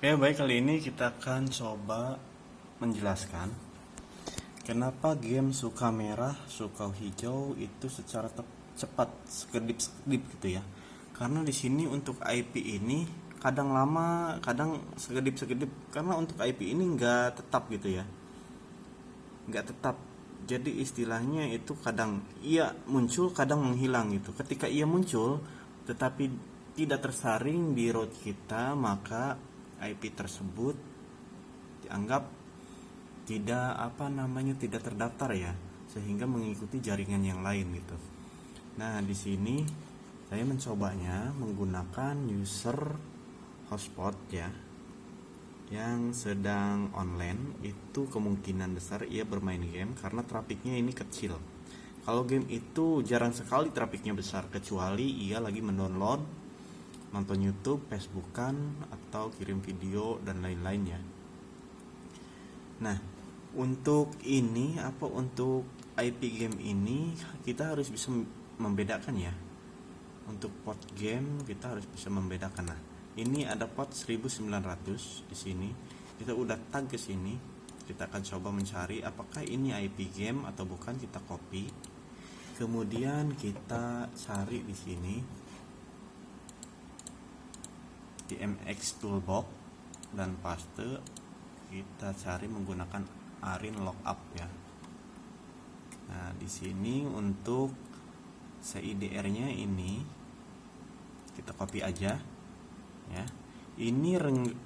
Oke, baik, kali ini kita akan coba menjelaskan kenapa game suka merah, suka hijau itu secara cepat, sekedip-sekedip gitu ya. Karena di sini untuk IP ini kadang lama, kadang sekedip-sekedip. Karena untuk IP ini nggak tetap gitu ya, nggak tetap. Jadi istilahnya itu kadang ia muncul, kadang menghilang gitu. Ketika ia muncul, tetapi tidak tersaring di root kita, maka IP tersebut dianggap tidak terdaftar ya, sehingga mengikuti jaringan yang lain gitu. Nah, di sini saya mencobanya menggunakan user hotspot ya, yang sedang online. Itu kemungkinan besar ia bermain game karena trafiknya ini kecil. Kalau game itu jarang sekali trafiknya besar, kecuali ia lagi mendownload, nonton YouTube, Facebookan, atau kirim video dan lain-lainnya. Nah, untuk IP game ini kita harus bisa membedakan ya. Untuk port game kita harus bisa membedakan. Nah, ini ada port 1900 di sini. Kita udah tag ke sini. Kita akan coba mencari apakah ini IP game atau bukan, kita copy. Kemudian kita cari di sini di MX Toolbox dan paste. Kita cari menggunakan Arin Lookup ya. Nah, di sini untuk CIDR-nya ini kita copy aja ya. Ini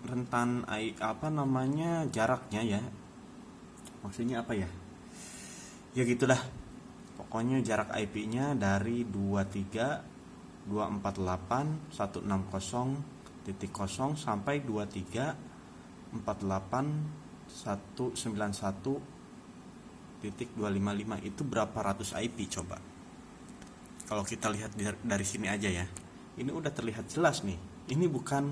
rentan jaraknya ya. Maksudnya apa ya? Ya gitulah. Pokoknya jarak IP-nya dari 23.248.160.0 sampai 23.48.191.255. Itu berapa ratus IP coba? Kalau kita lihat dari sini aja ya. Ini udah terlihat jelas nih. Ini bukan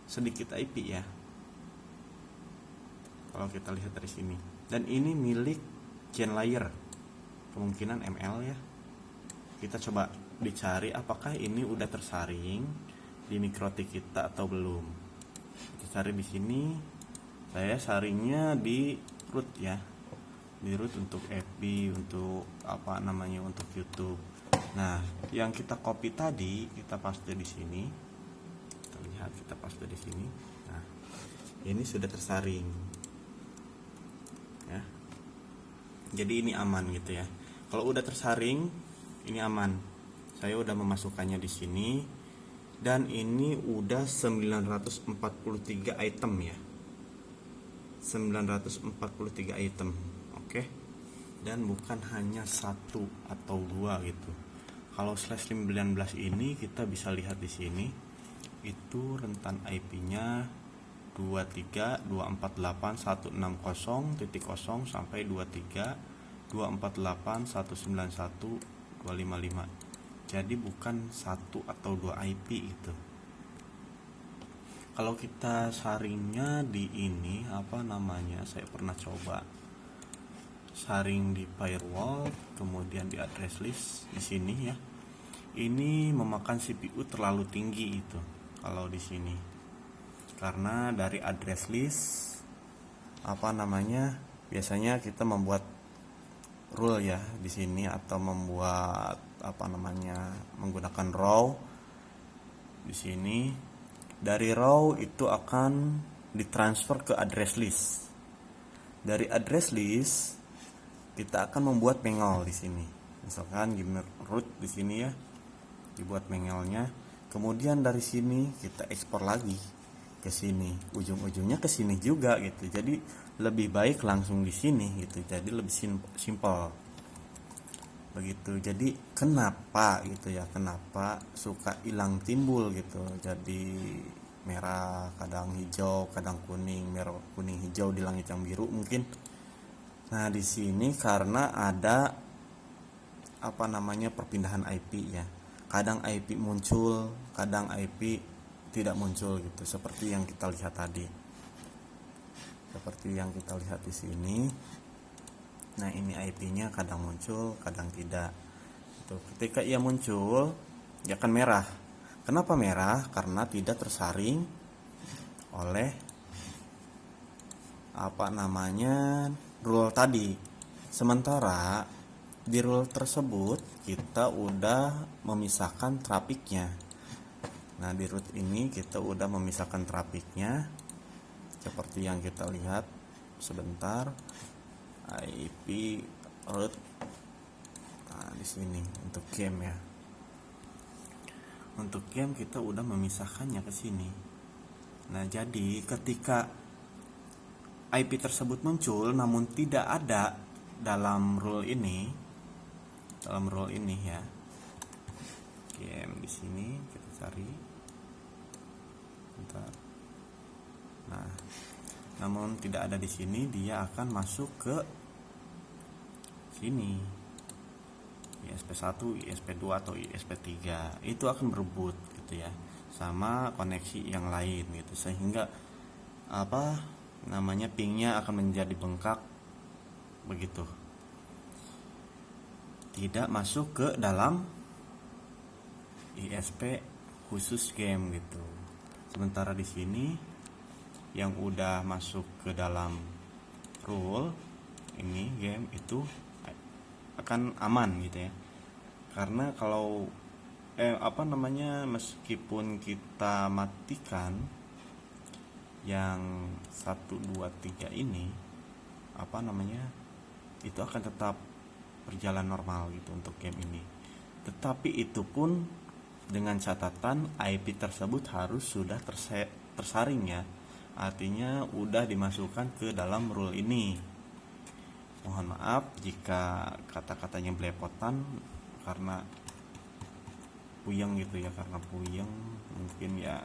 sedikit IP ya. Kalau kita lihat dari sini. Dan ini milik Genlayer. Kemungkinan ML ya. Kita coba dicari apakah ini udah tersaring di mikrotik kita atau belum. Kita cari di sini. Saya saringnya di root ya. Di root untuk FB, untuk untuk YouTube. Nah, yang kita copy tadi kita paste di sini. Kita lihat, kita paste di sini. Nah, ini sudah tersaring. Ya. Jadi ini aman gitu ya. Kalau udah tersaring, ini aman. Saya udah memasukkannya di sini dan ini udah 943 item ya. 943 item. Oke. Dan bukan hanya satu atau dua gitu. Kalau /19 ini kita bisa lihat di sini itu rentan IP-nya 23.248.160.0 sampai 23.248.191.255. Jadi bukan satu atau dua IP itu. Kalau kita saringnya di ini saya pernah coba saring di firewall, kemudian di address list di sini ya. Ini memakan CPU terlalu tinggi itu kalau di sini. Karena dari address list biasanya kita membuat rule ya di sini, atau membuat menggunakan row di sini. Dari row itu akan ditransfer ke address list. Dari address list kita akan membuat mengel di sini. Misalkan gamer root di sini ya, dibuat mengelnya. Kemudian dari sini kita ekspor lagi ke sini, ujung-ujungnya ke sini juga gitu. Jadi lebih baik langsung di sini gitu. Jadi lebih simple. Begitu. Jadi kenapa suka hilang timbul gitu. Jadi merah, kadang hijau, kadang kuning, merah, kuning, hijau di langit yang biru mungkin. Nah, di sini karena ada perpindahan IP ya. Kadang IP muncul, kadang IP tidak muncul gitu, seperti yang kita lihat tadi. Seperti yang kita lihat di sini. Nah, ini IP-nya kadang muncul, kadang tidak. Itu ketika ia muncul, dia akan merah. Kenapa merah? Karena tidak tersaring oleh rule tadi. Sementara di rule tersebut kita udah memisahkan trafficnya. Nah, di root ini kita udah memisahkan trafficnya seperti yang kita lihat sebentar. IP root. Nah, di sini untuk game ya. Untuk game kita udah memisahkannya ke sini. Nah, jadi ketika IP tersebut muncul namun tidak ada dalam rule ini ya. Game di sini kita cari. Bentar. Nah, namun tidak ada di sini, dia akan masuk ke sini. ISP1, ISP2 atau ISP3 itu akan berebut gitu ya sama koneksi yang lain gitu, sehingga pingnya akan menjadi bengkak begitu, tidak masuk ke dalam ISP khusus game gitu. Sementara di sini yang udah masuk ke dalam rule ini game itu akan aman gitu ya, karena kalau meskipun kita matikan yang 1, 2, 3 ini itu akan tetap berjalan normal gitu untuk game ini. Tetapi itu pun dengan catatan IP tersebut harus sudah tersaring ya, artinya udah dimasukkan ke dalam rule ini. Mohon maaf jika kata-katanya belepotan karena puyeng gitu ya, karena puyeng mungkin ya,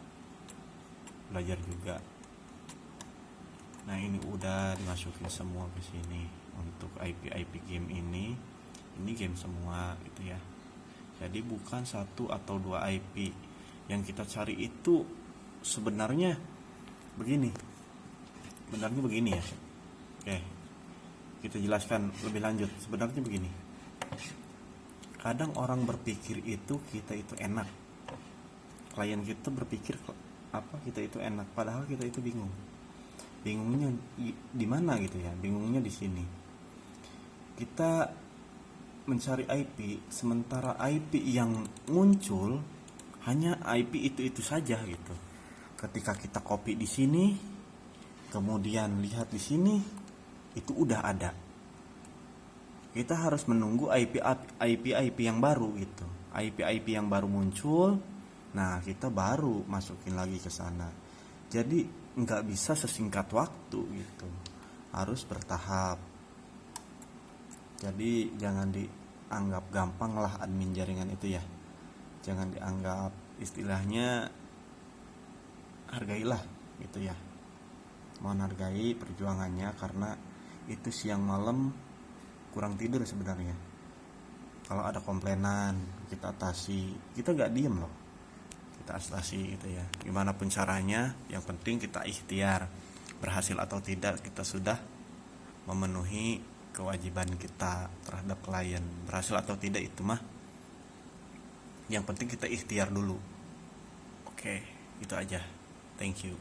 belajar juga. Nah, ini udah dimasukin semua ke sini untuk IP game ini game semua gitu ya. Jadi bukan 1 atau 2 IP yang kita cari itu sebenarnya begini ya. Oke, kita jelaskan lebih lanjut. Sebenarnya begini, kadang orang berpikir kita itu enak, klien kita berpikir kita itu enak, padahal kita itu bingungnya di mana gitu ya. Bingungnya di sini, kita mencari IP, sementara IP yang muncul hanya IP itu saja gitu. Ketika kita copy di sini, kemudian lihat di sini, itu udah ada. Kita harus menunggu IP yang baru gitu. IP yang baru muncul, nah kita baru masukin lagi ke sana. Jadi nggak bisa sesingkat waktu gitu, harus bertahap. Jadi jangan dianggap gampang lah admin jaringan itu ya. Jangan dianggap, istilahnya hargailah gitu ya. Mohon hargai perjuangannya, karena itu siang malam kurang tidur sebenarnya. Kalau ada komplainan kita atasi, kita gak diem loh, kita atasi gitu ya. Gimana pun caranya, yang penting kita ikhtiar. Berhasil atau tidak, kita sudah memenuhi kewajiban kita terhadap klien. Berhasil atau tidak itu mah yang penting kita ikhtiar dulu. Oke, itu aja. Thank you.